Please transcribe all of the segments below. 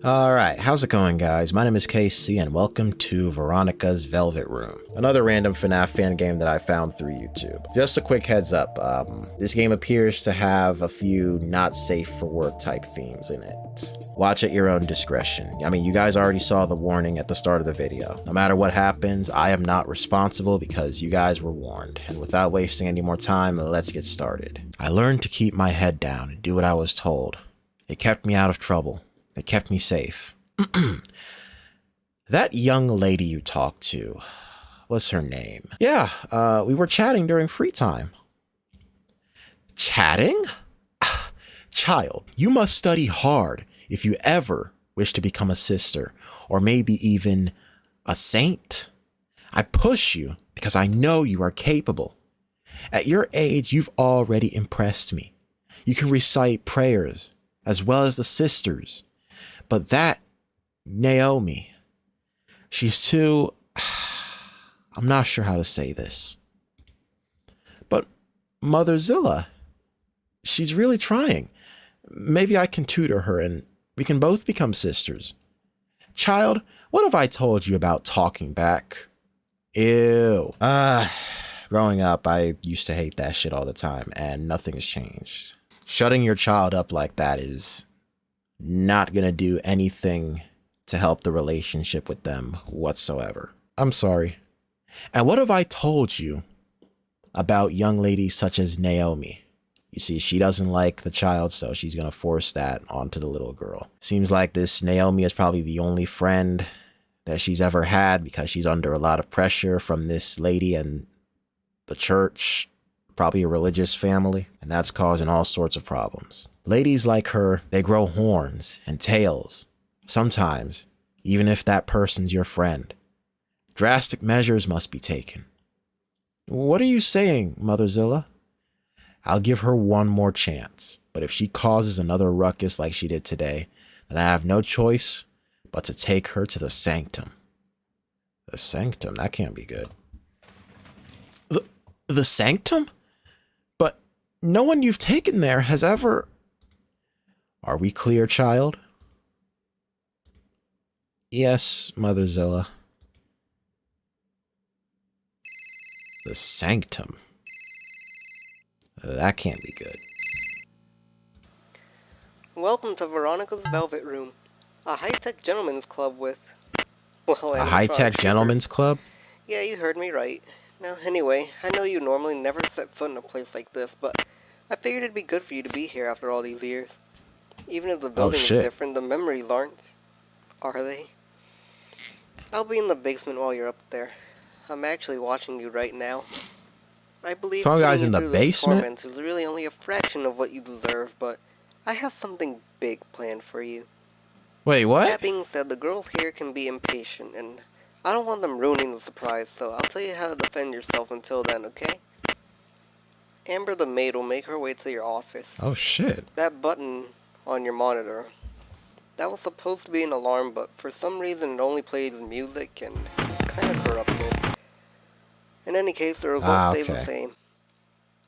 Alright, how's it going guys? My name is KC and welcome to Veronica's Velvet Room, another random FNAF fan game that I found through YouTube. Just a quick heads up, this game appears to have a few not safe for work type themes in it. Watch at your own discretion. I mean, you guys already saw the warning at the start of the video. No matter what happens, I am not responsible because you guys were warned. And without wasting any more time, let's get started. I learned to keep my head down and do what I was told. It kept me out of trouble. It kept me safe. That young lady you talked to, what's her name? Yeah, we were chatting during free time. Chatting? Child, you must study hard if you ever wish to become a sister, or maybe even a saint. I push you because I know you are capable. At your age, you've already impressed me. You can recite prayers, as well as the sisters. But that Naomi, she's too, I'm not sure how to say this. But Mother Zilla, she's really trying. Maybe I can tutor her and we can both become sisters. Child, what have I told you about talking back? Ew. Growing up, I used to hate that shit all the time and nothing's changed. Shutting your child up like that is not gonna do anything to help the relationship with them whatsoever. I'm sorry. And what have I told you about young ladies such as Naomi? You see, she doesn't like the child, so she's gonna force that onto the little girl. Seems like this Naomi is probably the only friend that she's ever had because she's under a lot of pressure from this lady and the church. Probably a religious family, and that's causing all sorts of problems. Ladies like her, they grow horns and tails. Sometimes, even if that person's your friend, drastic measures must be taken. What are you saying, Mother Zilla? I'll give her one more chance, but if she causes another ruckus like she did today, then I have no choice but to take her to the sanctum. The sanctum? That can't be good. The sanctum? No one you've taken there has ever... Are we clear, child? Yes, Mother Zilla. The sanctum. That can't be good. Welcome to Veronica's Velvet Room, a high-tech gentleman's club with... Well, a high-tech gentleman's club? Yeah, you heard me right. Now, anyway, I know you normally never set foot in a place like this, but I figured it'd be good for you to be here after all these years. Even if the building is different, the memories aren't. Are they? I'll be in the basement while you're up there. I'm actually watching you right now. I believe some guys in the basement is really only a fraction of what you deserve, but I have something big planned for you. Wait, what? That being said, the girls here can be impatient, and I don't want them ruining the surprise, so I'll tell you how to defend yourself until then, okay? Amber the maid will make her way to your office. Oh, shit. That button on your monitor, that was supposed to be an alarm, but for some reason it only plays music and kind of corrupted. In any case, the result stays the same.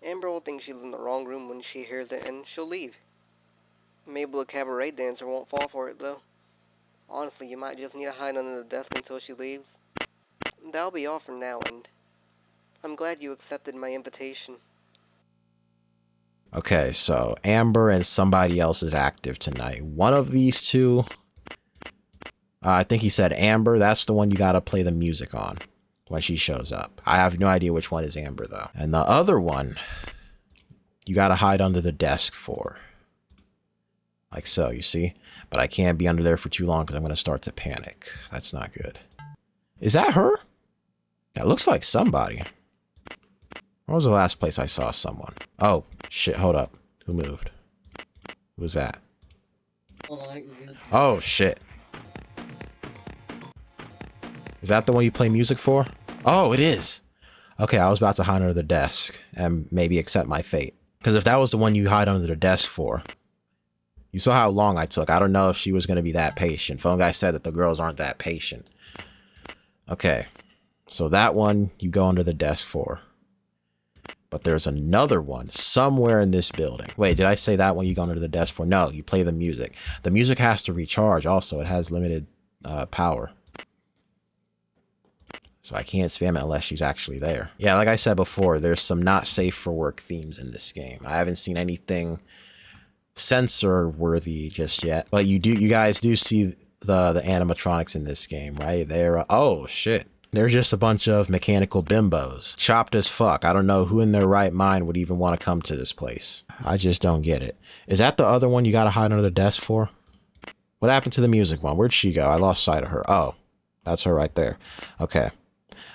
Amber will think she's in the wrong room when she hears it, and she'll leave. Mabel, the cabaret dancer, won't fall for it, though. Honestly, you might just need to hide under the desk until she leaves. That'll be all for now, and I'm glad you accepted my invitation. Okay, so Amber and somebody else is active tonight. One of these two, I think he said Amber, that's the one you gotta play the music on when she shows up. I have no idea which one is Amber, though. And the other one, you gotta hide under the desk for. Like so, you see? But I can't be under there for too long because I'm going to start to panic. That's not good. Is that her? That looks like somebody. Where was the last place I saw someone? Oh, shit, hold up. Who moved? Who was that? Oh, shit. Is that the one you play music for? Oh, it is. Okay, I was about to hide under the desk and maybe accept my fate. Because if that was the one you hide under the desk for... You saw how long I took. I don't know if she was going to be that patient. Phone guy said that the girls aren't that patient. Okay. So that one you go under the desk for. But there's another one somewhere in this building. Wait, did I say that one you go under the desk for? No, you play the music. The music has to recharge also. It has limited power. So I can't spam it unless she's actually there. Yeah, like I said before, there's some not safe for work themes in this game. I haven't seen anything censor worthy just yet. But you guys do see the animatronics in this game, right? They're, oh shit. They're just a bunch of mechanical bimbos. Chopped as fuck. I don't know who in their right mind would even want to come to this place. I just don't get it. Is that the other one you gotta hide under the desk for? What happened to the music one? Where'd she go? I lost sight of her. Oh, that's her right there. Okay.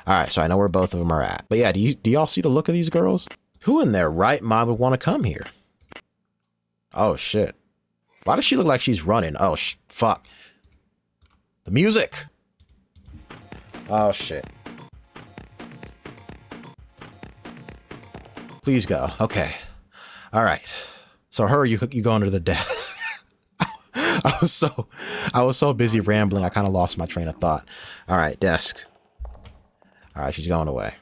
All right, so I know where both of them are at. But yeah, do y'all see the look of these girls? Who in their right mind would want to come here? Oh, shit. Why does she look like she's running? Oh, fuck. The music. Oh, shit. Please go. Okay. All right. So her, you go under the desk. I was so busy rambling, I kind of lost my train of thought. All right, desk. All right, she's going away.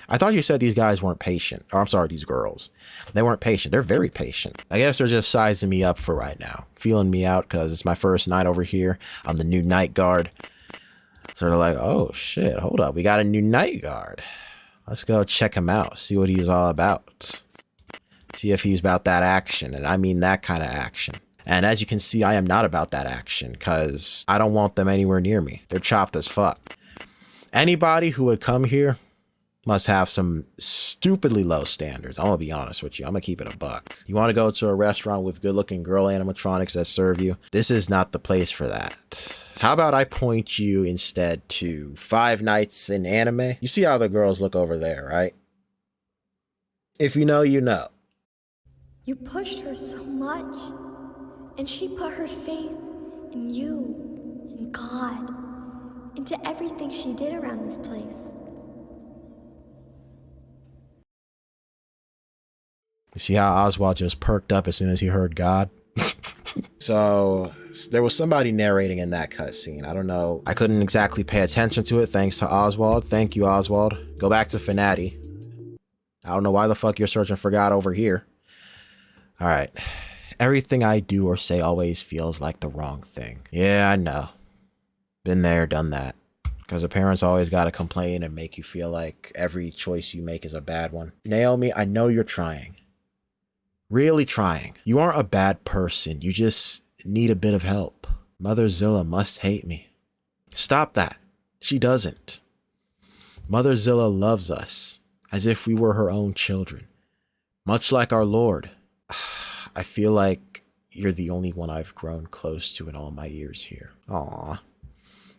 I thought you said these guys weren't patient. Or I'm sorry, these girls. They weren't patient. They're very patient. I guess they're just sizing me up for right now. Feeling me out because it's my first night over here. I'm the new night guard. So they're like, oh shit, hold up. We got a new night guard. Let's go check him out. See what he's all about. See if he's about that action. And I mean that kind of action. And as you can see, I am not about that action because I don't want them anywhere near me. They're chopped as fuck. Anybody who would come here must have some stupidly low standards. I'm gonna be honest with you. I'm gonna keep it a buck. You want to go to a restaurant with good looking girl animatronics that serve you? This is not the place for that. How about I point you instead to Five Nights in Anime? You see how the girls look over there, right? If you know, you know. You pushed her so much, and she put her faith in you, in God, into everything she did around this place. You see how Oswald just perked up as soon as he heard God? So there was somebody narrating in that cutscene. I don't know. I couldn't exactly pay attention to it thanks to Oswald. Thank you, Oswald. Go back to FNAF. I don't know why the fuck you're searching for God over here. All right. Everything I do or say always feels like the wrong thing. Yeah, I know. Been there, done that. Because the parents always got to complain and make you feel like every choice you make is a bad one. Naomi, I know you're trying. Really trying. You aren't a bad person. You just need a bit of help. Mother Zilla must hate me. Stop that. She doesn't. Mother Zilla loves us as if we were her own children. Much like our Lord. I feel like you're the only one I've grown close to in all my years here. Aww.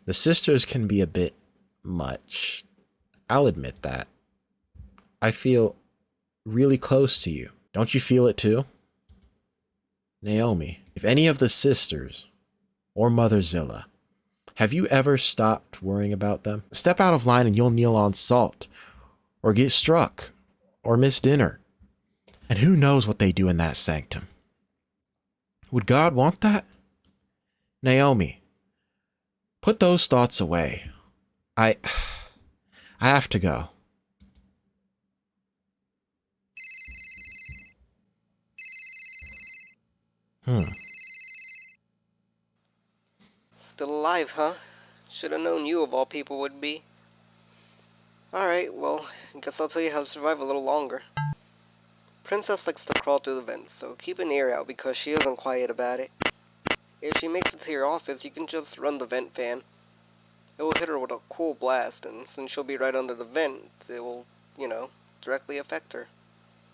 The sisters can be a bit much. I'll admit that. I feel really close to you. Don't you feel it too? Naomi, if any of the sisters or Mother Zilla, have you ever stopped worrying about them? Step out of line and you'll kneel on salt or get struck or miss dinner. And who knows what they do in that sanctum? Would God want that? Naomi, put those thoughts away. I have to go. Still alive, huh? Should have known you of all people would be. Alright, well, I guess I'll tell you how to survive a little longer. Princess likes to crawl through the vents, so keep an ear out because she isn't quiet about it. If she makes it to your office, you can just run the vent fan. It will hit her with a cool blast, and since she'll be right under the vent, it will, directly affect her.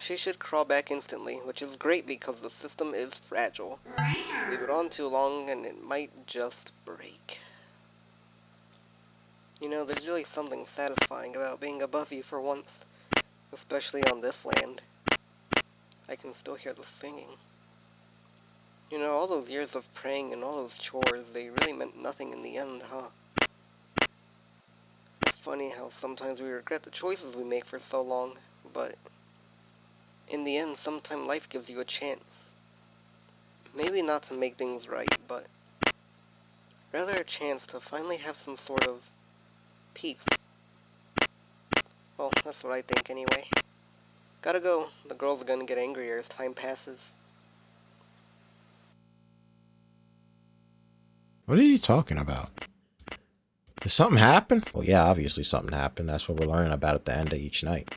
She should crawl back instantly, which is great because the system is fragile. Leave it on too long and it might just break. There's really something satisfying about being above you for once, especially on this land. I can still hear the singing. All those years of praying and all those chores, they really meant nothing in the end, huh? It's funny how sometimes we regret the choices we make for so long, but in the end, sometimes life gives you a chance. Maybe not to make things right, but rather a chance to finally have some sort of peace. Well, that's what I think anyway. Gotta go. The girls are gonna get angrier as time passes. What are you talking about? Did something happen? Well, yeah, obviously something happened. That's what we're learning about at the end of each night.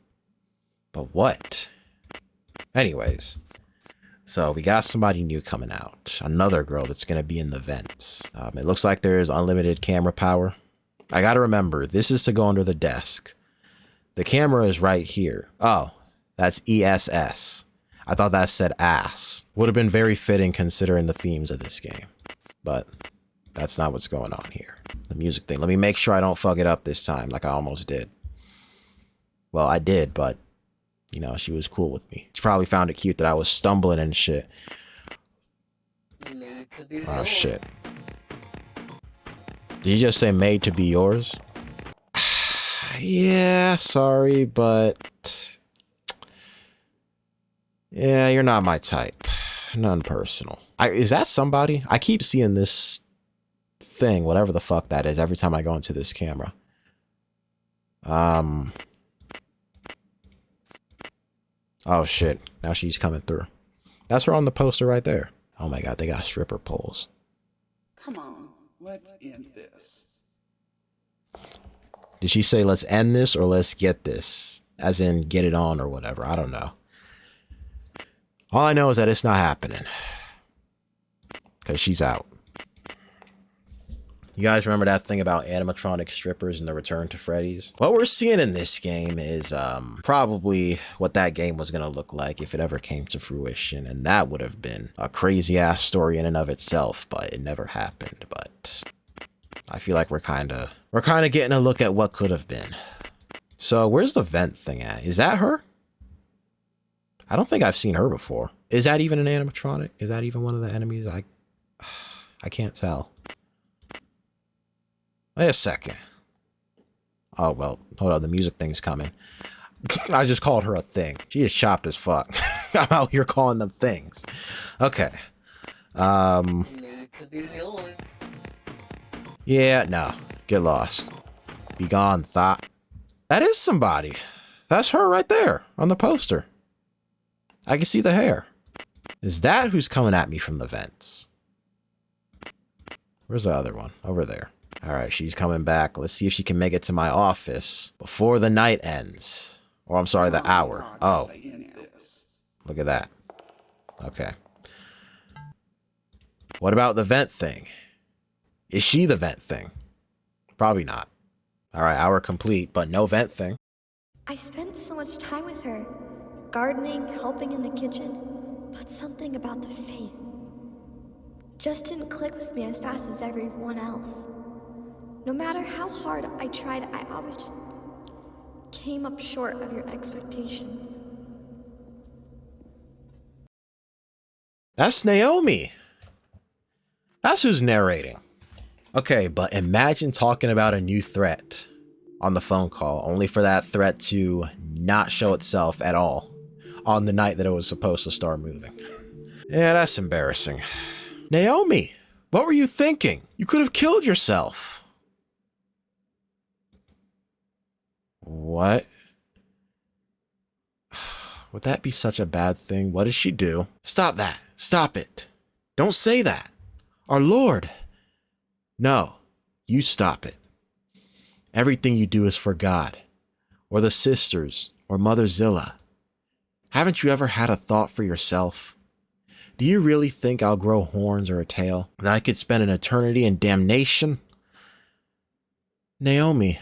But what? Anyways. So we got somebody new coming out. Another girl that's going to be in the vents. It looks like there's unlimited camera power. I got to remember, this is to go under the desk. The camera is right here. Oh, that's ESS. I thought that said ass. Would have been very fitting considering the themes of this game. But that's not what's going on here. The music thing. Let me make sure I don't fuck it up this time like I almost did. Well, I did, but you know, she was cool with me. She probably found it cute that I was stumbling and shit. Oh, shit. Did you just say made to be yours? Yeah, sorry, but... yeah, you're not my type. None personal. Is that somebody? I keep seeing this thing, whatever the fuck that is, every time I go into this camera. Oh shit, now she's coming through. That's her on the poster right there. Oh my god, they got stripper poles. Come on, let's end this. Did she say let's end this or let's get this? As in get it on or whatever, I don't know. All I know is that it's not happening. Because she's out. You guys remember that thing about animatronic strippers and the Return to Freddy's? What we're seeing in this game is probably what that game was going to look like if it ever came to fruition. And that would have been a crazy ass story in and of itself, but it never happened. But I feel like we're kind of getting a look at what could have been. So where's the vent thing at? Is that her? I don't think I've seen her before. Is that even an animatronic? Is that even one of the enemies? I can't tell. Wait a second. Oh, well, hold on. The music thing's coming. I just called her a thing. She is chopped as fuck. I'm out here calling them things. Okay. Yeah, no. Get lost. Be gone, thought. That is somebody. That's her right there on the poster. I can see the hair. Is that who's coming at me from the vents? Where's the other one? Over there. All right, she's coming back. Let's see if she can make it to my office before the night ends. Or I'm sorry, the hour. Oh, look at that. Okay. What about the vent thing? Is she the vent thing? Probably not. All right, hour complete, but no vent thing. I spent so much time with her, gardening, helping in the kitchen, but something about the faith just didn't click with me as fast as everyone else. No matter how hard I tried, I always just came up short of your expectations. That's Naomi. That's who's narrating. Okay, but imagine talking about a new threat on the phone call, only for that threat to not show itself at all on the night that it was supposed to start moving. Yeah, that's embarrassing. Naomi, what were you thinking? You could have killed yourself. What? Would that be such a bad thing? What did she do? Stop that. Stop it. Don't say that. Our Lord. No, you stop it. Everything you do is for God, or the sisters, or Mother Zilla. Haven't you ever had a thought for yourself? Do you really think I'll grow horns or a tail, that I could spend an eternity in damnation? Naomi,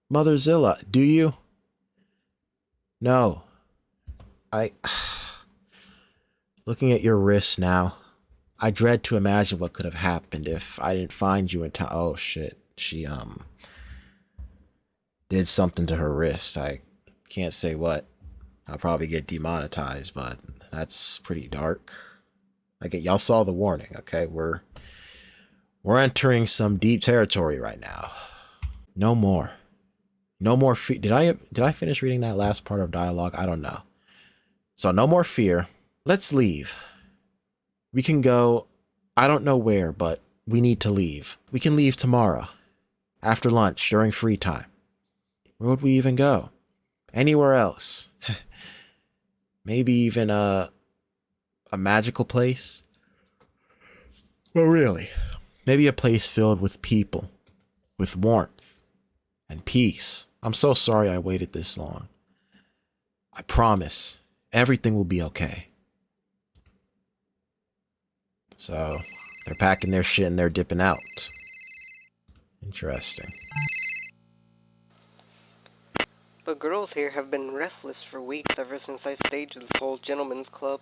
Mother Zilla, do you? No. Looking at your wrist now, I dread to imagine what could have happened if I didn't find you in time. Oh shit, she did something to her wrist. I can't say what. I'll probably get demonetized, but that's pretty dark. Like, y'all saw the warning, okay? We're entering some deep territory right now. No more. No more fear. Did I finish reading that last part of dialogue? I don't know. So no more fear. Let's leave. We can go, I don't know where, but we need to leave. We can leave tomorrow. After lunch, during free time. Where would we even go? Anywhere else. Maybe even a magical place. Well, really, maybe a place filled with people, with warmth and peace. I'm so sorry I waited this long. I promise everything will be okay. So they're packing their shit and they're dipping out. Interesting. The girls here have been restless for weeks ever since I staged this whole gentleman's club.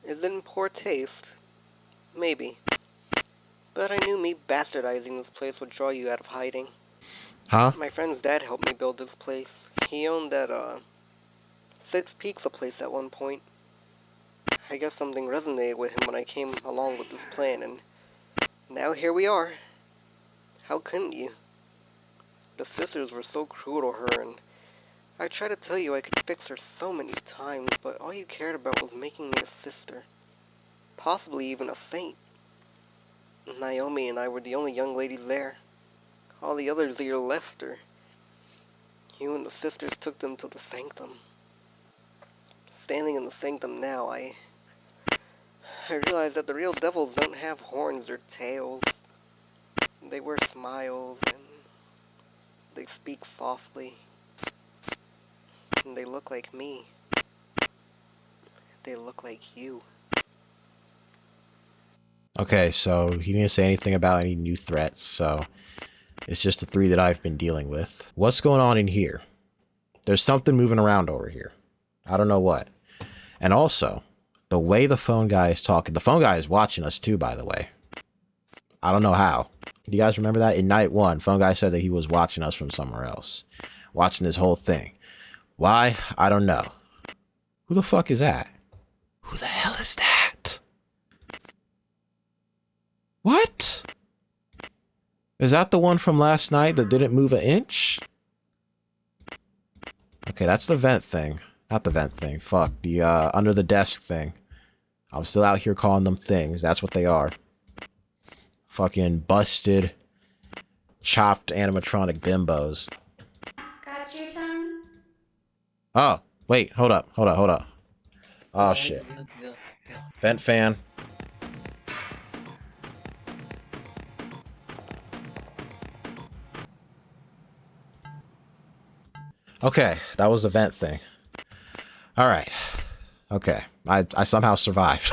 Is it in poor taste? Maybe. But I knew me bastardizing this place would draw you out of hiding. Huh? My friend's dad helped me build this place. He owned that, Six Peaks place at one point. I guess something resonated with him when I came along with this plan, and now here we are. How couldn't you? The sisters were so cruel to her, and I tried to tell you I could fix her so many times, but all you cared about was making me a sister. Possibly even a saint. Naomi and I were the only young ladies there. All the others either left or you and the sisters took them to the sanctum. Standing in the sanctum now, I realize that the real devils don't have horns or tails. They wear smiles and they speak softly. And they look like me. They look like you. Okay, so he didn't say anything about any new threats, so it's just the three that I've been dealing with. What's going on in here? There's something moving around over here. I don't know what. And also, the way the phone guy is talking, the phone guy is watching us too, by the way. I don't know how. Do you guys remember that? In night one, phone guy said that he was watching us from somewhere else. Watching this whole thing. Why? I don't know. Who the fuck is that? Who the hell is that? What? Is that the one from last night that didn't move an inch? Okay, that's the vent thing. Not the vent thing. Fuck. The under the desk thing. I'm still out here calling them things. That's what they are. Fucking busted, chopped animatronic bimbos. Got your tongue? Oh, wait. Hold up. Oh, shit. Vent fan. Okay, that was the vent thing. All right. Okay, I somehow survived.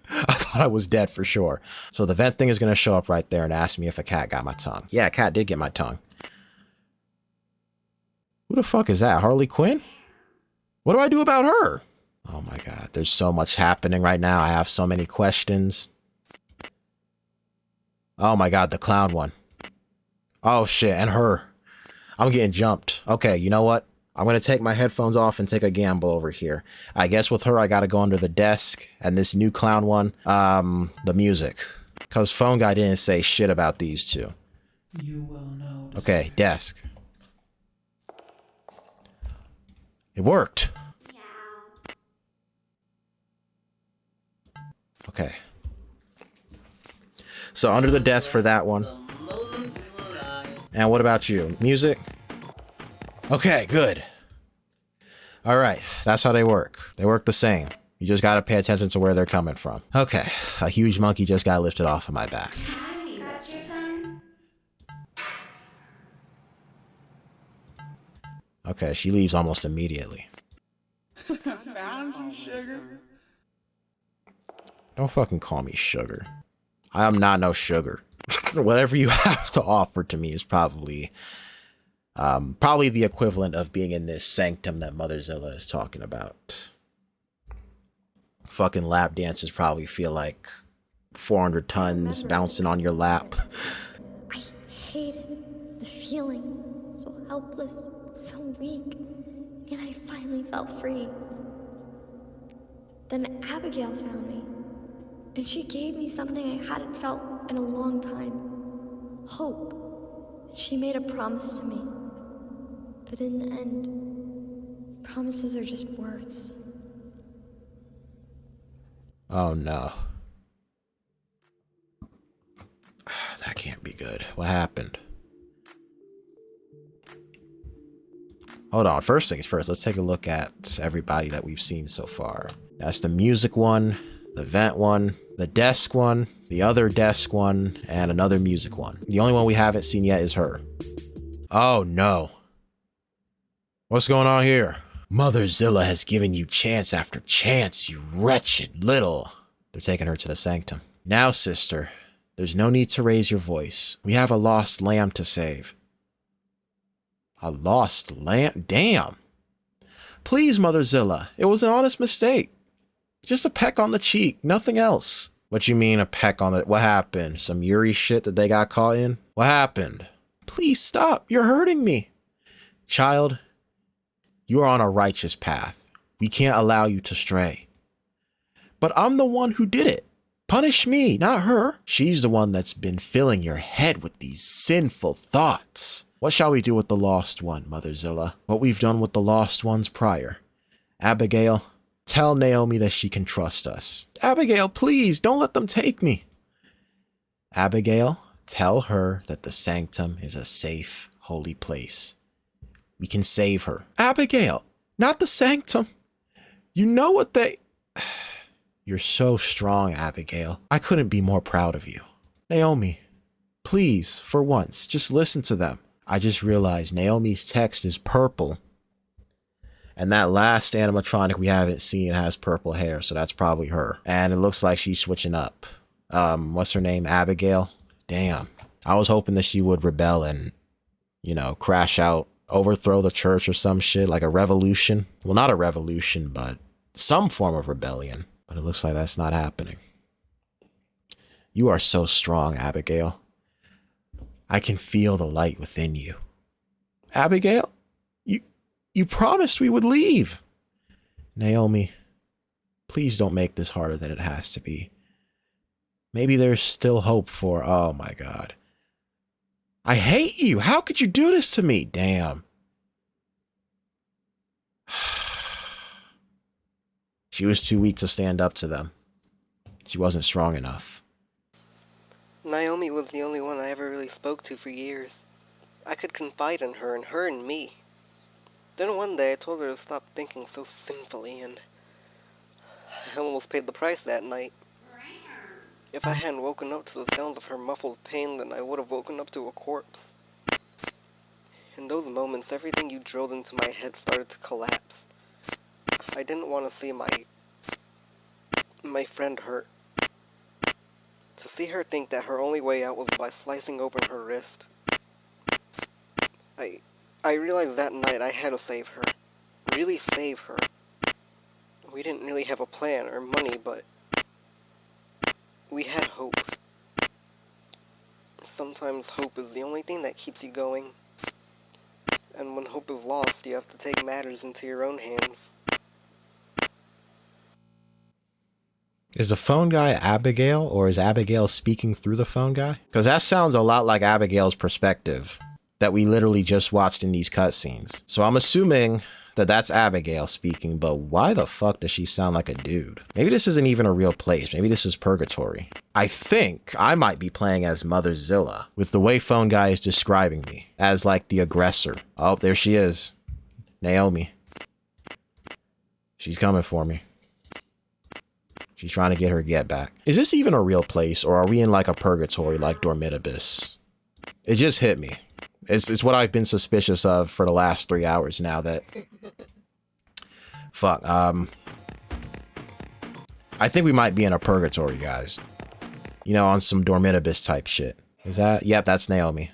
I thought I was dead for sure. So the vent thing is going to show up right there and ask me if a cat got my tongue. Yeah, a cat did get my tongue. Who the fuck is that? Harley Quinn? What do I do about her? Oh my god, there's so much happening right now. I have so many questions. Oh my god, the clown one. Oh shit, and her. I'm getting jumped. Okay, you know what? I'm going to take my headphones off and take a gamble over here. I guess with her, I got to go under the desk. And this new clown one, the music. Because phone guy didn't say shit about these two. You will know. Okay, desk. It worked. Okay. So under the desk for that one. And what about you? Music? Okay, good. All right, that's how they work. They work the same. You just gotta pay attention to where they're coming from. Okay, a huge monkey just got lifted off of my back. Got your tongue? Okay, she leaves almost immediately. Found you, sugar. Don't fucking call me sugar. I am not no sugar. Whatever you have to offer to me is probably the equivalent of being in this sanctum that Mother Zilla is talking about. Fucking lap dances probably feel like 400 tons bouncing on your lap. I hated the feeling. So helpless, so weak. And I finally felt free. Then Abigail found me. And she gave me something I hadn't felt in a long time. Hope. She made a promise to me. But in the end, promises are just words. Oh no. That can't be good. What happened? Hold on. First things first, let's take a look at everybody that we've seen so far. That's the music one, the vent one, the desk one, the other desk one, and another music one. The only one we haven't seen yet is her. Oh no. What's going on here? Mother Zilla has given you chance after chance, you wretched little... They're taking her to the sanctum. Now, sister, there's no need to raise your voice. We have a lost lamb to save. A lost lamb? Damn. Please, Mother Zilla, it was an honest mistake. Just a peck on the cheek, nothing else. What you mean a peck on the... What happened? Some Yuri shit that they got caught in? What happened? Please stop, you're hurting me. Child, you are on a righteous path. We can't allow you to stray. But I'm the one who did it. Punish me, not her. She's the one that's been filling your head with these sinful thoughts. What shall we do with the lost one, Mother Zilla? What we've done with the lost ones prior. Abigail, tell Naomi that she can trust us. Abigail, please, don't let them take me. Abigail, tell her that the sanctum is a safe, holy place. We can save her. Abigail, not the sanctum. You know what they... You're so strong, Abigail. I couldn't be more proud of you. Naomi, please, for once, just listen to them. I just realized Naomi's text is purple. And that last animatronic we haven't seen has purple hair, so that's probably her. And it looks like she's switching up. What's her name? Abigail? Damn. I was hoping that she would rebel and, you know, crash out, overthrow the church or some shit, like a revolution. Well, not a revolution, but some form of rebellion. But it looks like that's not happening. You are so strong, Abigail. I can feel the light within you. Abigail, you promised we would leave. Naomi, please don't make this harder than it has to be. Maybe there's still hope for... Oh my God. I hate you. How could you do this to me? Damn. She was too weak to stand up to them. She wasn't strong enough. Naomi was the only one I ever really spoke to for years. I could confide in her and me. Then one day I told her to stop thinking so sinfully, and I almost paid the price that night. If I hadn't woken up to the sounds of her muffled pain, then I would have woken up to a corpse. In those moments, everything you drilled into my head started to collapse. I didn't want to see my friend hurt. To see her think that her only way out was by slicing open her wrist. I realized that night I had to save her. Really save her. We didn't really have a plan or money, but we had hope. Sometimes hope is the only thing that keeps you going. And when hope is lost, you have to take matters into your own hands. Is the phone guy Abigail, or is Abigail speaking through the phone guy? Because that sounds a lot like Abigail's perspective that we literally just watched in these cutscenes. So I'm assuming that that's Abigail speaking, but why the fuck does she sound like a dude? Maybe this isn't even a real place. Maybe this is purgatory. I think I might be playing as Mother Zilla with the way phone guy is describing me as like the aggressor. Oh, there she is. Naomi. She's coming for me. She's trying to get her get back. Is this even a real place, or are we in like a purgatory like Dormitibus? It just hit me. It's what I've been suspicious of for the last 3 hours now that... Fuck, I think we might be in a purgatory, guys. You know, on some Dormitibus type shit. Is that? Yep, that's Naomi.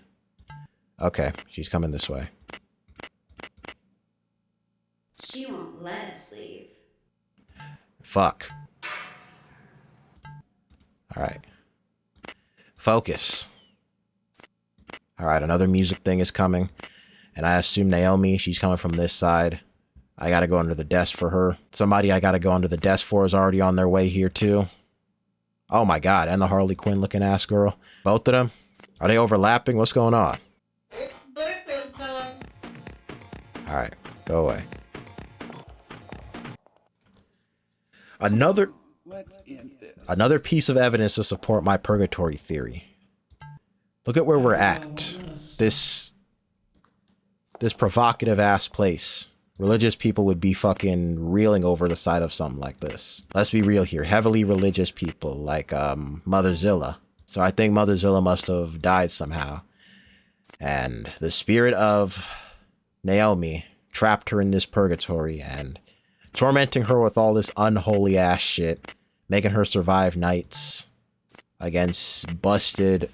Okay, she's coming this way. She won't let us leave. Fuck. Alright. Focus. Alright, another music thing is coming. And I assume Naomi, she's coming from this side. I gotta go under the desk for her. Somebody I gotta go under the desk for is already on their way here too. Oh my God, and the Harley Quinn looking ass girl. Both of them? Are they overlapping? What's going on? Alright, go away. Another piece of evidence to support my purgatory theory. Look at where we're at. This this provocative ass place. Religious people would be fucking reeling over the side of something like this. Let's be real here. Heavily religious people like Mother Zilla. So I think Mother Zilla must have died somehow. And the spirit of Naomi trapped her in this purgatory and tormenting her with all this unholy ass shit, making her survive nights against busted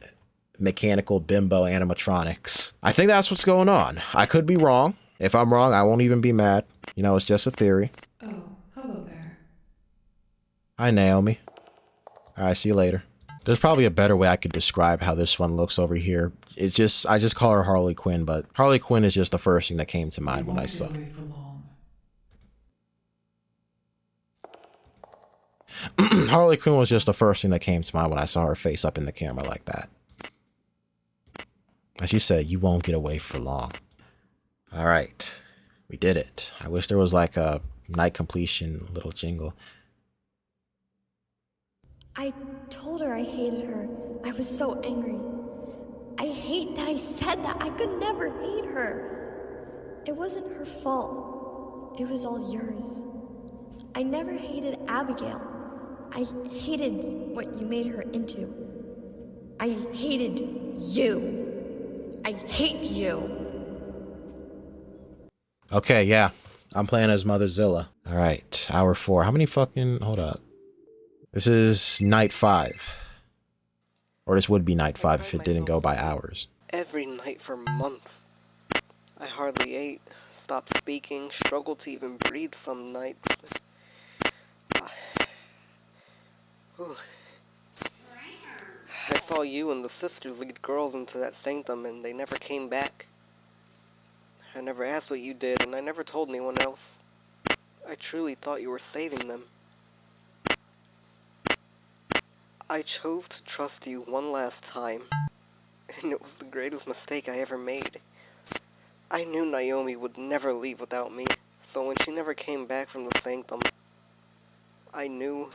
mechanical bimbo animatronics. I think that's what's going on. I could be wrong. If I'm wrong, I won't even be mad. You know, it's just a theory. Oh, hello there. Hi, Naomi. All right, see you later. There's probably a better way I could describe how this one looks over here. It's just, I just call her Harley Quinn, but Harley Quinn is just the first thing that came to mind when I saw it. Harley Quinn was just the first thing that came to mind when I saw her face up in the camera like that. And she said, "You won't get away for long." All right, we did it. I wish there was like a night completion little jingle. I told her I hated her. I was so angry. I hate that I said that. I could never hate her. It wasn't her fault. It was all yours. I never hated Abigail. I hated what you made her into. I hated you. I hate you. Okay, yeah. I'm playing as Mother Zilla. All right, hour 4. How many fucking... Hold up. This is night 5. Or this would be night 5 if it didn't go by hours. Every night for months. I hardly ate, stopped speaking, struggled to even breathe some nights. I saw you and the sisters lead girls into that sanctum and they never came back. I never asked what you did and I never told anyone else. I truly thought you were saving them. I chose to trust you one last time, and it was the greatest mistake I ever made. I knew Naomi would never leave without me, so when she never came back from the sanctum, I knew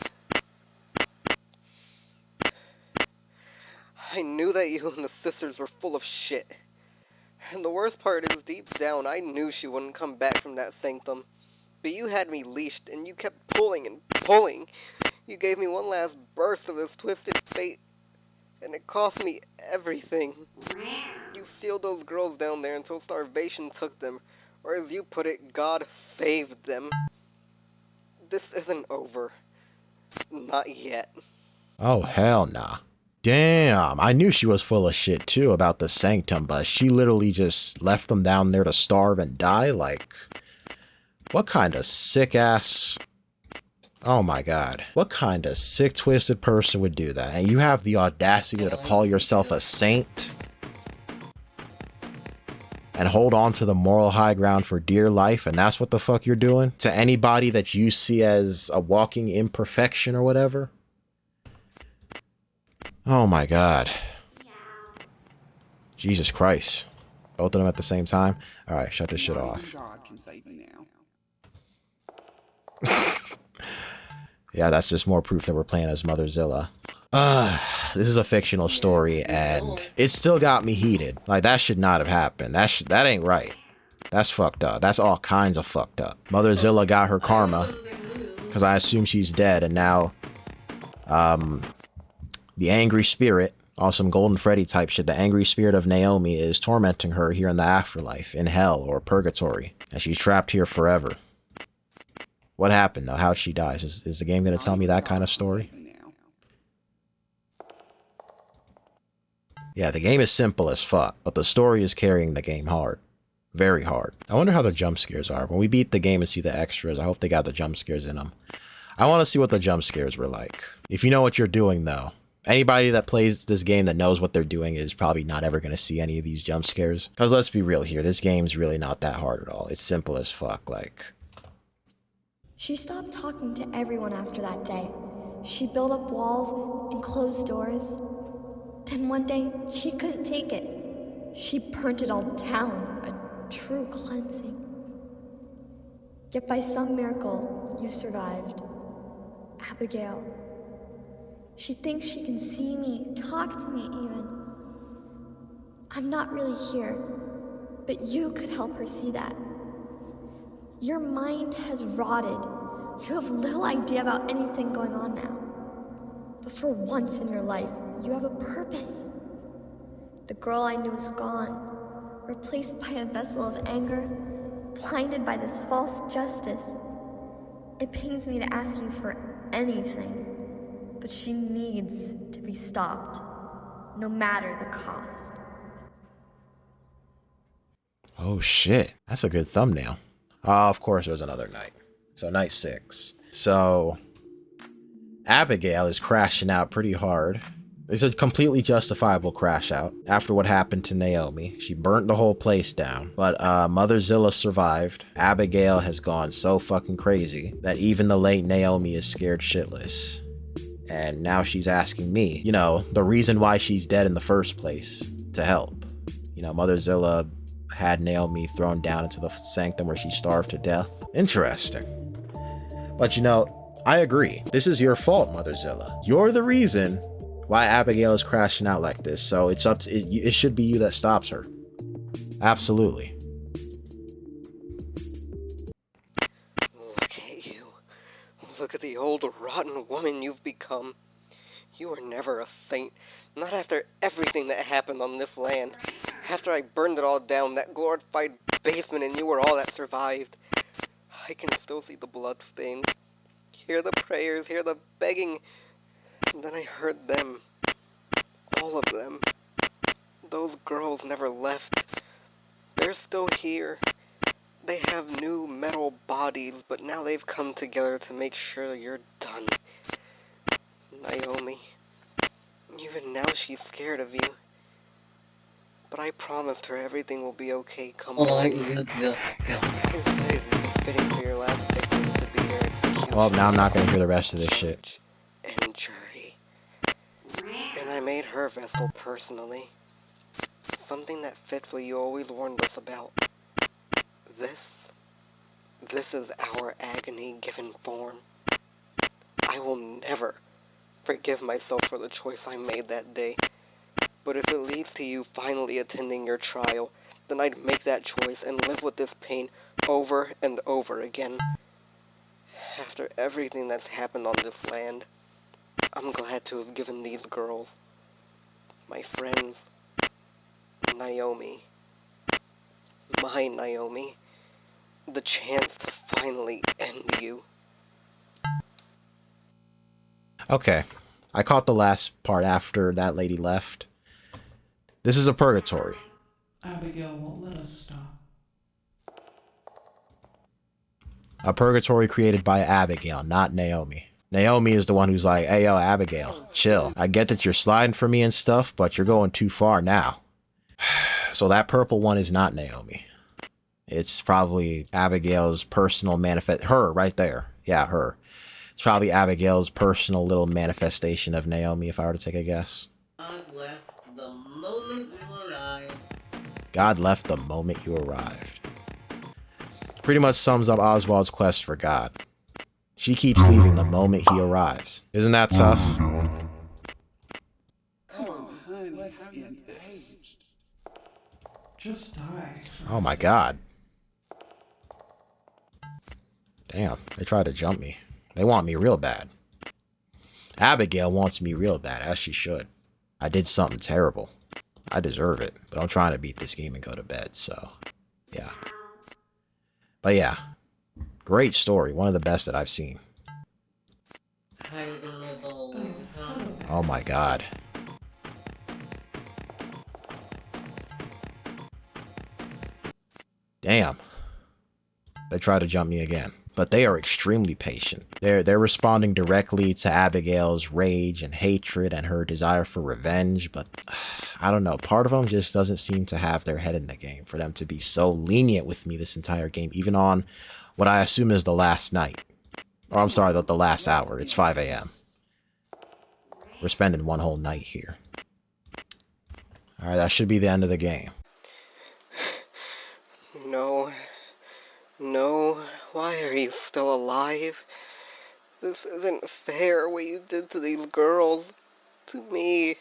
that you and the sisters were full of shit. And the worst part is, deep down, I knew she wouldn't come back from that sanctum. But you had me leashed, and you kept pulling and pulling. You gave me one last burst of this twisted fate, and it cost me everything. You sealed those girls down there until starvation took them, or as you put it, God saved them. This isn't over. Not yet. Oh, hell nah. Damn, I knew she was full of shit too about the sanctum, but she literally just left them down there to starve and die? Like, what kind of sick ass... Oh my god. What kind of sick, twisted person would do that? And you have the audacity to call yourself a saint? And hold on to the moral high ground for dear life, and that's what the fuck you're doing? To anybody that you see as a walking imperfection or whatever? Oh my god. Jesus Christ. Both of them at the same time? Alright, shut this shit off. God can save me now. Yeah, that's just more proof that we're playing as Mother Zilla. This is a fictional story, and it still got me heated. Like, that should not have happened. That ain't right. That's fucked up. That's all kinds of fucked up. Mother Zilla got her karma, because I assume she's dead, and now, the angry spirit, on some Golden Freddy type shit, the angry spirit of Naomi is tormenting her here in the afterlife, in hell or purgatory, and she's trapped here forever. What happened, though? How'd she die? Is the game going to tell me that kind of story? Yeah, the game is simple as fuck, but the story is carrying the game hard. Very hard. I wonder how the jump scares are. When we beat the game and see the extras, I hope they got the jump scares in them. I want to see what the jump scares were like. If you know what you're doing, though, anybody that plays this game that knows what they're doing is probably not ever going to see any of these jump scares. Because let's be real here, this game's really not that hard at all. It's simple as fuck, like... She stopped talking to everyone after that day. She built up walls and closed doors. Then one day, she couldn't take it. She burnt it all down, a true cleansing. Yet by some miracle, you survived. Abigail. She thinks she can see me, talk to me even. I'm not really here. But you could help her see that. Your mind has rotted. You have little idea about anything going on now. But for once in your life, you have a purpose. The girl I knew is gone, replaced by a vessel of anger, blinded by this false justice. It pains me to ask you for anything, but she needs to be stopped, no matter the cost. Oh shit, that's a good thumbnail. Of course, there's another night. So night 6. So Abigail is crashing out pretty hard. It's a completely justifiable crash out after what happened to Naomi. She burnt the whole place down, but Mother Zilla survived. Abigail has gone so fucking crazy that even the late Naomi is scared shitless. And now she's asking me, you know, the reason why she's dead in the first place, to help. You know, Mother Zilla had Naomi thrown down into the sanctum where she starved to death. Interesting. But you know, I agree. This is your fault, Mother Zilla. You're the reason why Abigail is crashing out like this, so it's up to, it should be you that stops her. Absolutely. Look at you. Look at the old rotten woman you've become. You were never a saint. Not after everything that happened on this land. After I burned it all down, that glorified basement, and you were all that survived. I can still see the bloodstains. Hear the prayers, hear the begging. And then I heard them. All of them. Those girls never left. They're still here. They have new metal bodies, but now they've come together to make sure you're done. Naomi. Even now she's scared of you. But I promised her everything will be okay come morning. Fitting for your last victim to be your execution. Well, now I'm not gonna hear the rest of this shit. And jury. And I made her vessel personally. Something that fits what you always warned us about. This is our agony given form. I will never forgive myself for the choice I made that day. But if it leads to you finally attending your trial, then I'd make that choice and live with this pain over and over again. After everything that's happened on this land, I'm glad to have given these girls, my friends, Naomi, my Naomi, the chance to finally end you. Okay, I caught the last part after that lady left. This is a purgatory. Abigail won't let us stop. A purgatory created by Abigail, not Naomi. Naomi is the one who's like, hey, yo, Abigail, chill. I get that you're sliding for me and stuff, but you're going too far now. So that purple one is not Naomi. It's probably Abigail's personal her right there. Yeah, her. It's probably Abigail's personal little manifestation of Naomi, if I were to take a guess. God left the moment you arrived. God left the moment you arrived. Pretty much sums up Oswald's quest for God. She keeps leaving the moment he arrives. Isn't that tough? Come on, honey, let's end this. Just die. Oh my god. Damn, they tried to jump me. They want me real bad. Abigail wants me real bad, as she should. I did something terrible. I deserve it, but I'm trying to beat this game and go to bed, so yeah. But yeah, great story. One of the best that I've seen. Oh my god. Damn. They tried to jump me again. But they are extremely patient. They're responding directly to Abigail's rage and hatred and her desire for revenge, but I don't know. Part of them just doesn't seem to have their head in the game for them to be so lenient with me this entire game, even on what I assume is the last night. Or I'm sorry, the last hour. It's 5 a.m. We're spending one whole night here. Alright, that should be the end of the game. No, why are you still alive? This isn't fair what you did to these girls, to me.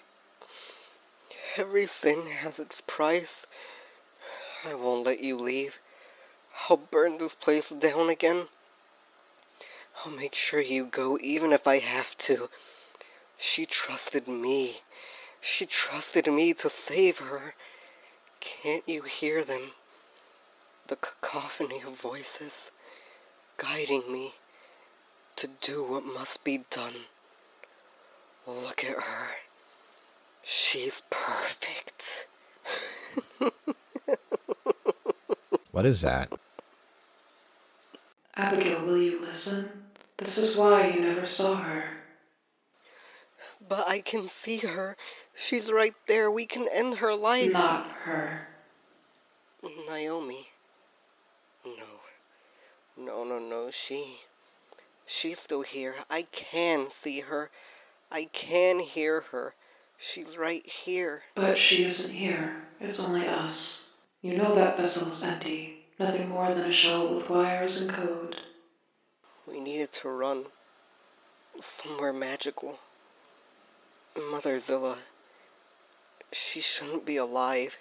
Every sin has its price. I won't let you leave. I'll burn this place down again. I'll make sure you go even if I have to. She trusted me. She trusted me to save her. Can't you hear them? The cacophony of voices guiding me to do what must be done. Look at her. She's perfect. What is that? Abigail, will you listen? This is why you never saw her. But I can see her. She's right there. We can end her life. Not her. Naomi. No. She's still here. I can see her. I can hear her. She's right here. But she isn't here. It's only us. You know that vessel is empty. Nothing more than a shell with wires and code. We needed to run. Somewhere magical. Mother Zilla. She shouldn't be alive.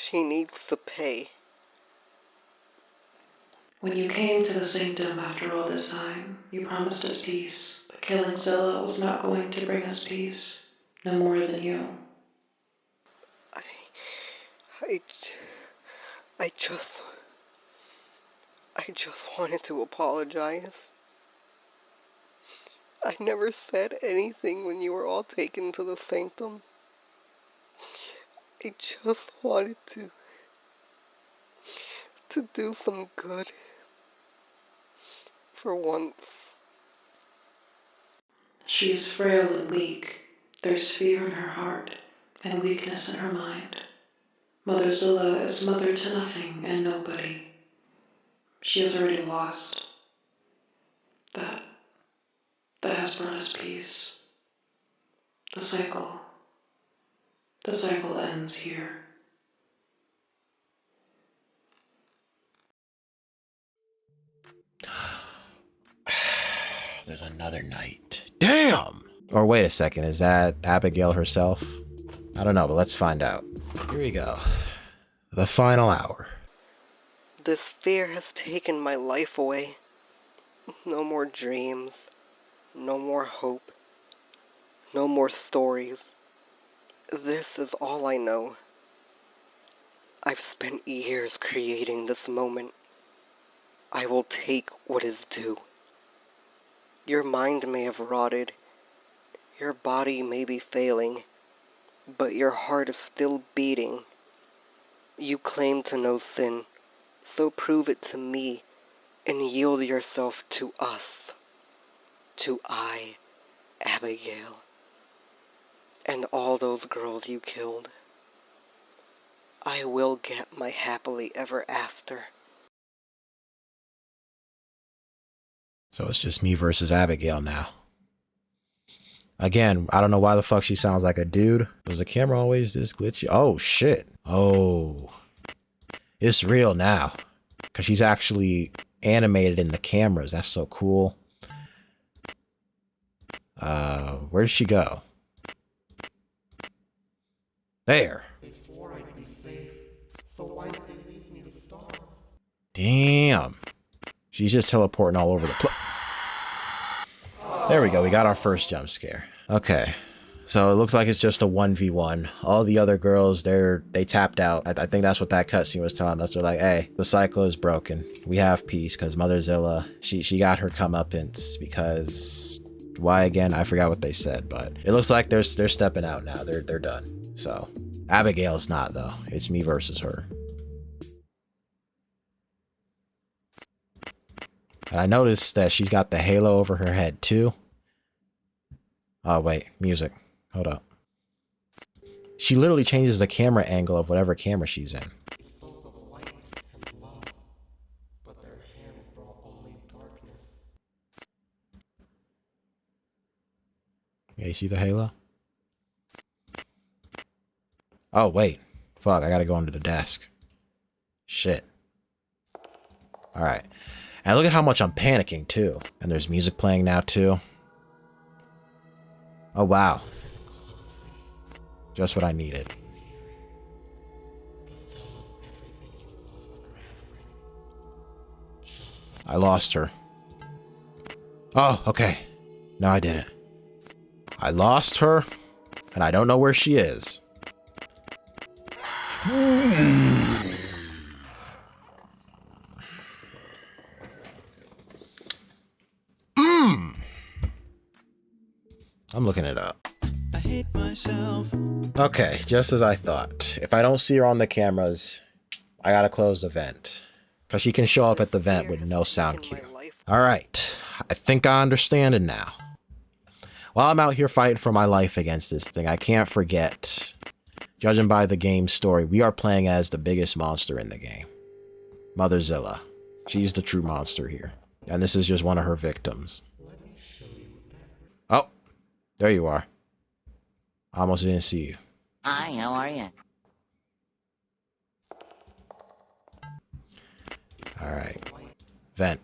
She needs to pay. When you came to the sanctum after all this time, you promised us peace. But killing Zilla was not going to bring us peace. No more than you. I just wanted to apologize. I never said anything when you were all taken to the sanctum. I just wanted to do some good. For once. She's frail and weak. There's fear in her heart and weakness in her mind. Mother Zilla is mother to nothing and nobody. She has already lost. That has brought us peace. The cycle ends here. There's another night. Damn! Or wait a second, is that Abigail herself? I don't know, but let's find out. Here we go. The final hour. This fear has taken my life away. No more dreams. No more hope. No more stories. This is all I know. I've spent years creating this moment. I will take what is due. Your mind may have rotted. Your body may be failing. But your heart is still beating. You claim to know sin. So prove it to me and yield yourself to us. To I, Abigail. And all those girls you killed. I will get my happily ever after. So it's just me versus Abigail now. Again, I don't know why the fuck she sounds like a dude. Was the camera always this glitchy? Oh, shit. Oh. It's real now. Because she's actually animated in the cameras. That's so cool. Where did she go? There. Damn. She's just teleporting all over the place. There we go. We got our first jump scare. Okay. So it looks like it's just a 1v1. All the other girls, they tapped out. I think that's what that cutscene was telling us. They're like, hey, the cycle is broken. We have peace because Mother Zilla, she got her comeuppance because why again? I forgot what they said, but it looks like they're stepping out now. They're done. So Abigail's not though. It's me versus her. And I noticed that she's got the halo over her head too. Oh wait, music. Hold up. She literally changes the camera angle of whatever camera she's in. Yeah, you see the halo? Oh wait. Fuck, I gotta go under the desk. Shit. Alright. And look at how much I'm panicking too. And there's music playing now too. Oh wow. Just what I needed. I lost her. Oh, okay. No, I didn't. I lost her, and I don't know where she is. I'm looking it up. I hate myself. Okay, just as I thought. If I don't see her on the cameras, I gotta close the vent. Because she can show up at the vent with no sound cue. Alright, I think I understand it now. While I'm out here fighting for my life against this thing, I can't forget, judging by the game's story, we are playing as the biggest monster in the game. Mother Zilla. She's the true monster here. And this is just one of her victims. Oh, there you are. I almost didn't see you. Hi, how are you? Alright. Vent.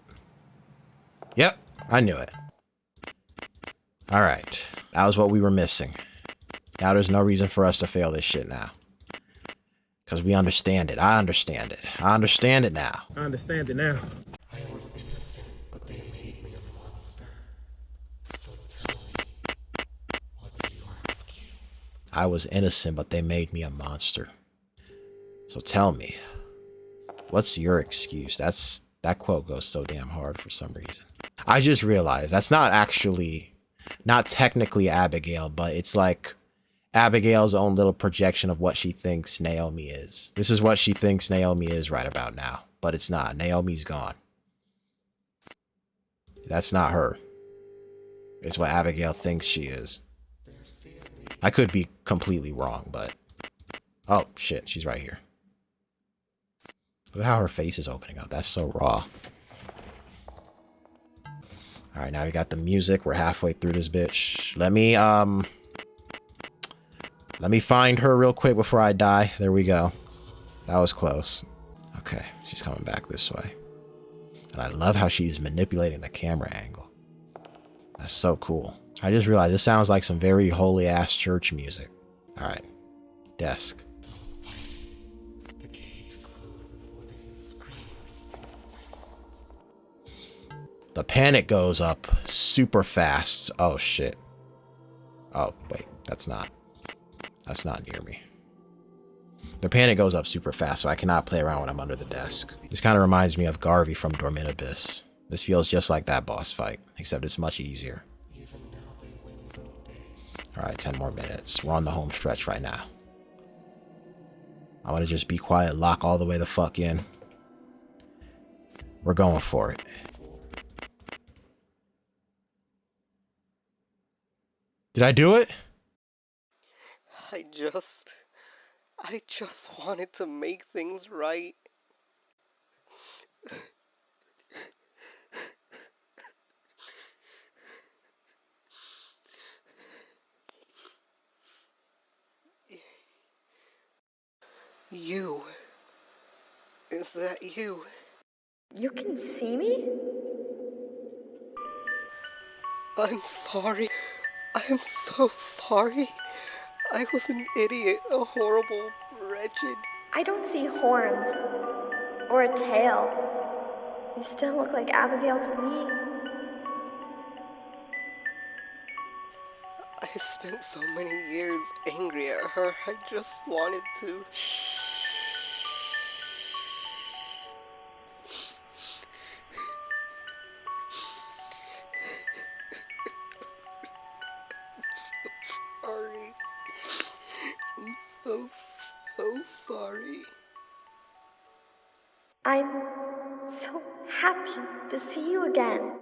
Yep, I knew it. Alright, that was what we were missing. Now there's no reason for us to fail this shit now. Because we understand it. I understand it. I understand it now. I understand it now. I was innocent, but they made me a monster. So tell me, what's your excuse? That quote goes so damn hard for some reason. I just realized that's not technically Abigail, but it's like Abigail's own little projection of what she thinks Naomi is. This is what she thinks Naomi is right about now, but it's not. Naomi's gone. That's not her. It's what Abigail thinks she is. I could be completely wrong, but... Oh, shit, she's right here. Look at how her face is opening up. That's so raw. Alright, now we got the music. We're halfway through this bitch. Let me find her real quick before I die. There we go. That was close. Okay, she's coming back this way. And I love how she's manipulating the camera angle. That's so cool. I just realized this sounds like some very holy ass church music. Alright. Desk. The panic goes up super fast. Oh shit. Oh, wait, that's not near me. The panic goes up super fast, so I cannot play around when I'm under the desk. This kind of reminds me of Garvey from Dormit Abyss. This feels just like that boss fight, except it's much easier. Alright, 10 more minutes. We're on the home stretch right now. I want to just be quiet, lock all the way the fuck in. We're going for it. Did I do it? I just wanted to make things right. You. Is that you? You can see me? I'm sorry. I'm so sorry. I was an idiot, a horrible, wretched... I don't see horns. Or a tail. You still look like Abigail to me. I spent so many years angry at her. I just wanted to... Sorry. I'm so sorry. I'm so happy to see you again.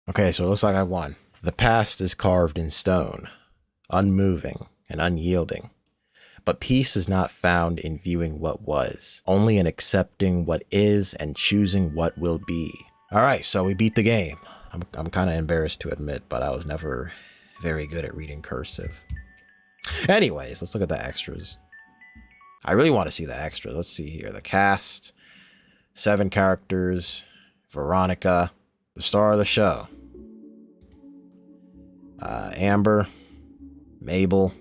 Okay, so it looks like I won. The past is carved in stone, unmoving and unyielding. But peace is not found in viewing what was, only in accepting what is and choosing what will be. All right, so we beat the game. I'm kind of embarrassed to admit, but I was never very good at reading cursive. Anyways, let's look at the extras. I really want to see the extras. Let's see here. The cast, 7 characters, Veronica, the star of the show, Amber, Mabel,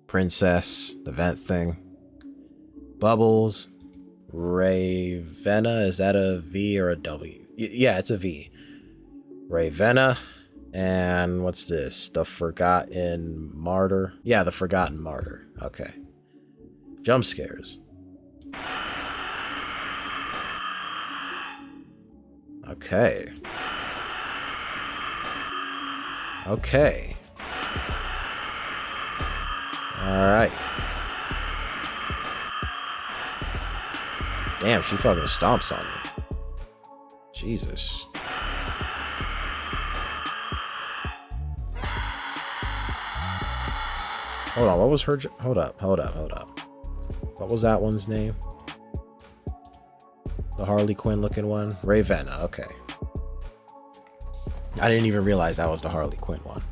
Princess, the vent thing, Bubbles, Ravenna, is that a V or a W? Yeah, it's a V. Ravenna. And what's this? The Forgotten Martyr? Yeah, the Forgotten Martyr. Okay. Jump scares. Okay. Okay. Alright. Damn, she fucking stomps on me. Jesus. Hold on, what was her... Hold up. What was that one's name? The Harley Quinn looking one? Ravenna, okay. I didn't even realize that was the Harley Quinn one.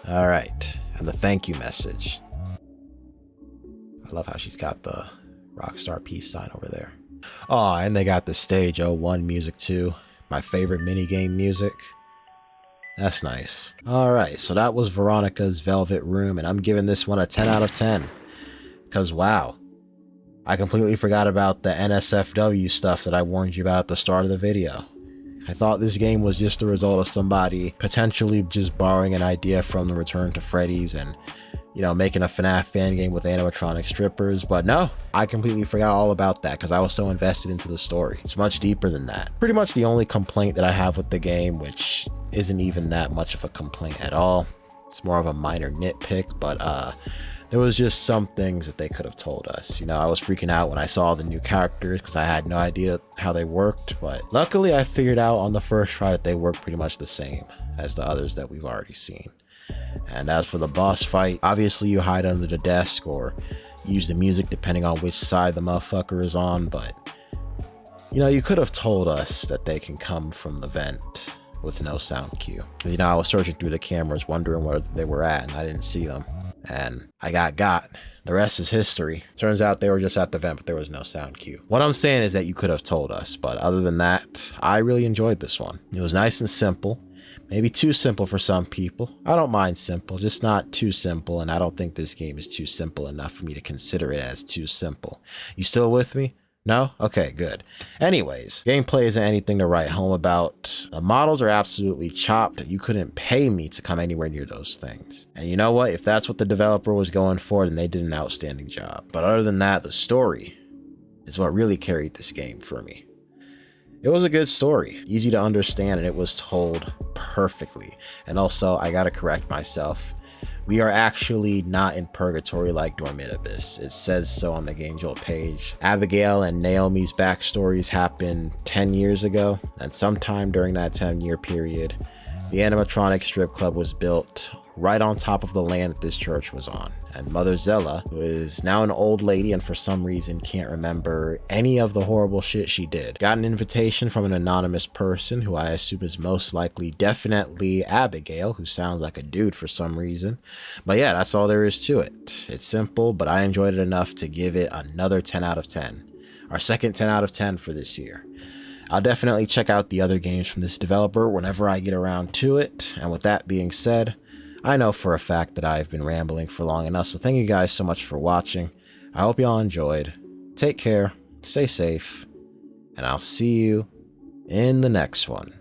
Alright, and the thank you message. I love how she's got the Rockstar peace sign over there. Oh, and they got the Stage 01 music too. My favorite minigame music. That's nice. Alright, so that was Veronica's Velvet Room, and I'm giving this one a 10 out of 10. Because wow, I completely forgot about the NSFW stuff that I warned you about at the start of the video. I thought this game was just the result of somebody potentially just borrowing an idea from the Return to Freddy's and, you know, making a FNAF fan game with animatronic strippers, but no, I completely forgot all about that because I was so invested into the story. It's much deeper than that. Pretty much the only complaint that I have with the game, which isn't even that much of a complaint at all, it's more of a minor nitpick, but there was just some things that they could have told us. You know, I was freaking out when I saw the new characters because I had no idea how they worked, but luckily I figured out on the first try that they work pretty much the same as the others that we've already seen. And as for the boss fight, obviously you hide under the desk or use the music depending on which side the motherfucker is on, but you know, you could have told us that they can come from the vent with no sound cue. You know, I was searching through the cameras wondering where they were at and I didn't see them. And I got. The rest is history. Turns out they were just at the vent, but there was no sound cue. What I'm saying is that you could have told us, but other than that, I really enjoyed this one. It was nice and simple. Maybe too simple for some people. I don't mind simple, just not too simple, and I don't think this game is too simple enough for me to consider it as too simple. You still with me? No? Okay, good. Anyways, gameplay isn't anything to write home about. The models are absolutely chopped. You couldn't pay me to come anywhere near those things. And you know what? If that's what the developer was going for, then they did an outstanding job. But other than that, the story is what really carried this game for me. It was a good story, easy to understand, and it was told perfectly. And also, I gotta correct myself. We are actually not in purgatory like Dormitibus. It says so on the Game Jolt page. Abigail and Naomi's backstories happened 10 years ago, and sometime during that 10-year period, the animatronic strip club was built right on top of the land that this church was on. And Mother Zella, who is now an old lady and for some reason can't remember any of the horrible shit she did, got an invitation from an anonymous person who I assume is most likely definitely Abigail, who sounds like a dude for some reason. But yeah, that's all there is to it. It's simple, but I enjoyed it enough to give it another 10 out of 10. Our second 10 out of 10 for this year. I'll definitely check out the other games from this developer whenever I get around to it. And with that being said, I know for a fact that I've been rambling for long enough, so thank you guys so much for watching. I hope y'all enjoyed. Take care, stay safe, and I'll see you in the next one.